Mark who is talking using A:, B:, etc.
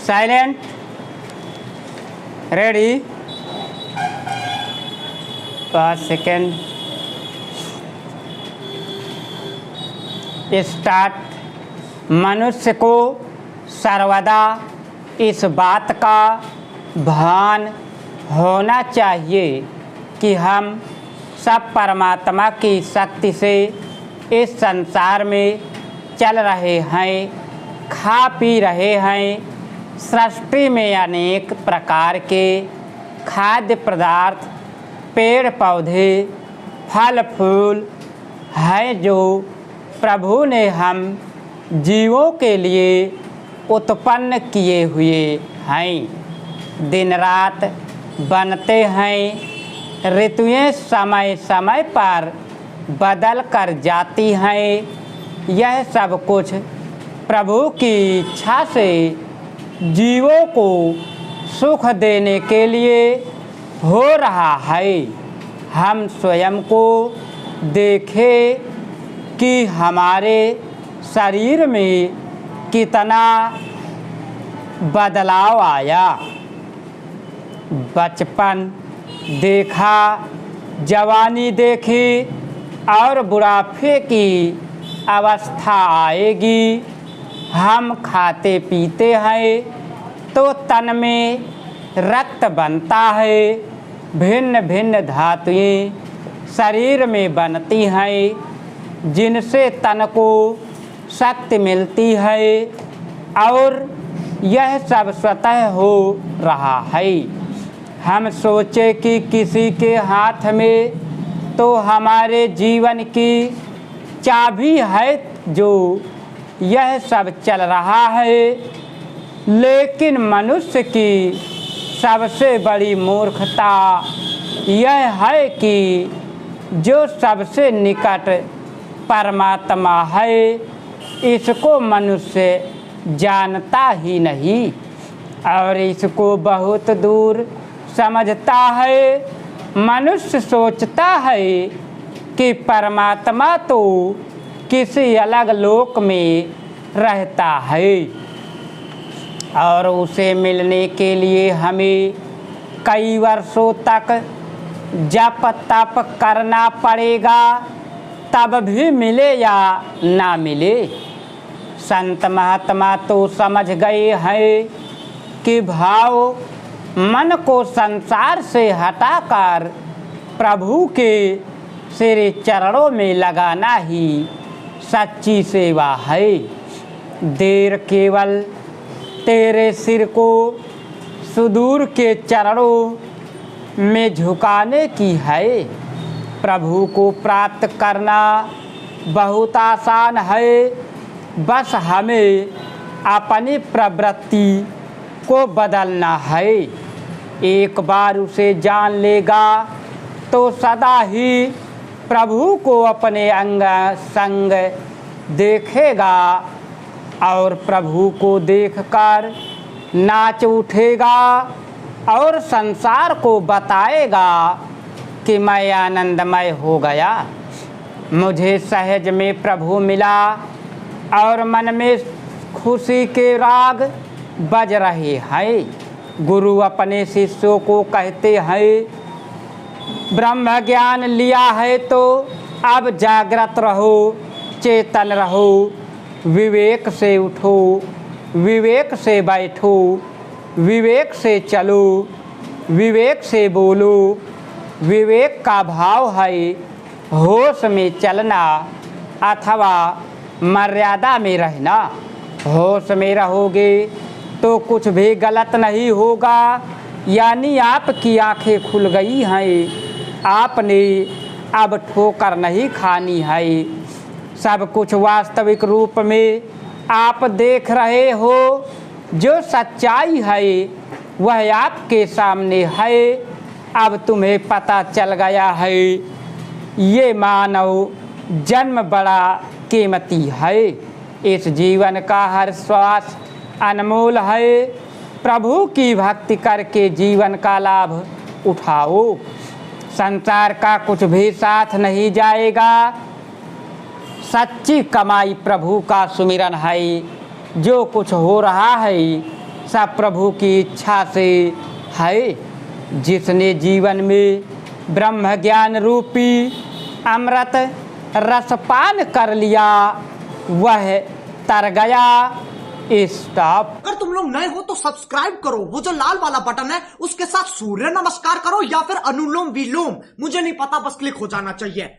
A: Silent, ready, 5 second, start. मनुष्य को सर्वदा इस बात का भान होना चाहिए कि हम सब परमात्मा की शक्ति से इस संसार में चल रहे हैं, खा पी रहे हैं। सृष्टि में अनेक प्रकार के खाद्य पदार्थ, पेड़ पौधे, फल फूल हैं जो प्रभु ने हम जीवों के लिए उत्पन्न किए हुए हैं। दिन रात बनते हैं, ऋतुएं समय समय पर बदल कर जाती हैं। यह सब कुछ प्रभु की इच्छा से जीवों को सुख देने के लिए हो रहा है। हम स्वयं को देखें कि हमारे शरीर में कितना बदलाव आया। बचपन देखा, जवानी देखी और बुढ़ापे की अवस्था आएगी। हम खाते पीते हैं तो तन में रक्त बनता है, भिन्न भिन्न धातुएं शरीर में बनती हैं जिनसे तन को शक्ति मिलती है और यह सब स्वतः हो रहा है। हम सोचे कि किसी के हाथ में तो हमारे जीवन की चाबी है जो यह सब चल रहा है, लेकिन मनुष्य की सबसे बड़ी मूर्खता यह है कि जो सबसे निकट परमात्मा है इसको मनुष्य जानता ही नहीं और इसको बहुत दूर समझता है। मनुष्य सोचता है कि परमात्मा तो किसी अलग लोक में रहता है और उसे मिलने के लिए हमें कई वर्षों तक जप तप करना पड़ेगा, तब भी मिले या ना मिले। संत महात्मा तो समझ गए हैं कि भाव मन को संसार से हटाकर प्रभु के श्री चरणों में लगाना ही सच्ची सेवा है। देर केवल तेरे सिर को सुदूर के चरणों में झुकाने की है। प्रभु को प्राप्त करना बहुत आसान है, बस हमें अपनी प्रवृत्ति को बदलना है। एक बार उसे जान लेगा तो सदा ही प्रभु को अपने अंग संग देखेगा और प्रभु को देखकर नाच उठेगा और संसार को बताएगा कि मैं आनंदमय हो गया, मुझे सहज में प्रभु मिला और मन में खुशी के राग बज रहे हैं। गुरु अपने शिष्यों को कहते हैं, ब्रह्म ज्ञान लिया है तो अब जागृत रहो, चेतन रहो, विवेक से उठो, विवेक से बैठो, विवेक से चलो, विवेक से बोलो। विवेक का भाव है होश में चलना अथवा मर्यादा में रहना। होश में रहोगे तो कुछ भी गलत नहीं होगा, यानी आपकी आंखें खुल गई हैं, आपने अब ठोकर नहीं खानी है। सब कुछ वास्तविक रूप में आप देख रहे हो। जो सच्चाई है वह आपके सामने है। अब तुम्हें पता चल गया है ये मानव जन्म बड़ा कीमती है। इस जीवन का हर श्वास अनमोल है। प्रभु की भक्ति करके जीवन का लाभ उठाओ। संसार का कुछ भी साथ नहीं जाएगा। सच्ची कमाई प्रभु का सुमिरन है। जो कुछ हो रहा है सब प्रभु की इच्छा से है। जिसने जीवन में ब्रह्म ज्ञान रूपी अमृत रसपान कर लिया वह तर गया। स्टॉप।
B: अगर तुम लोग नए हो तो सब्सक्राइब करो, वो जो लाल वाला बटन है उसके साथ सूर्य नमस्कार करो या फिर अनुलोम विलोम, मुझे नहीं पता, बस क्लिक हो जाना चाहिए।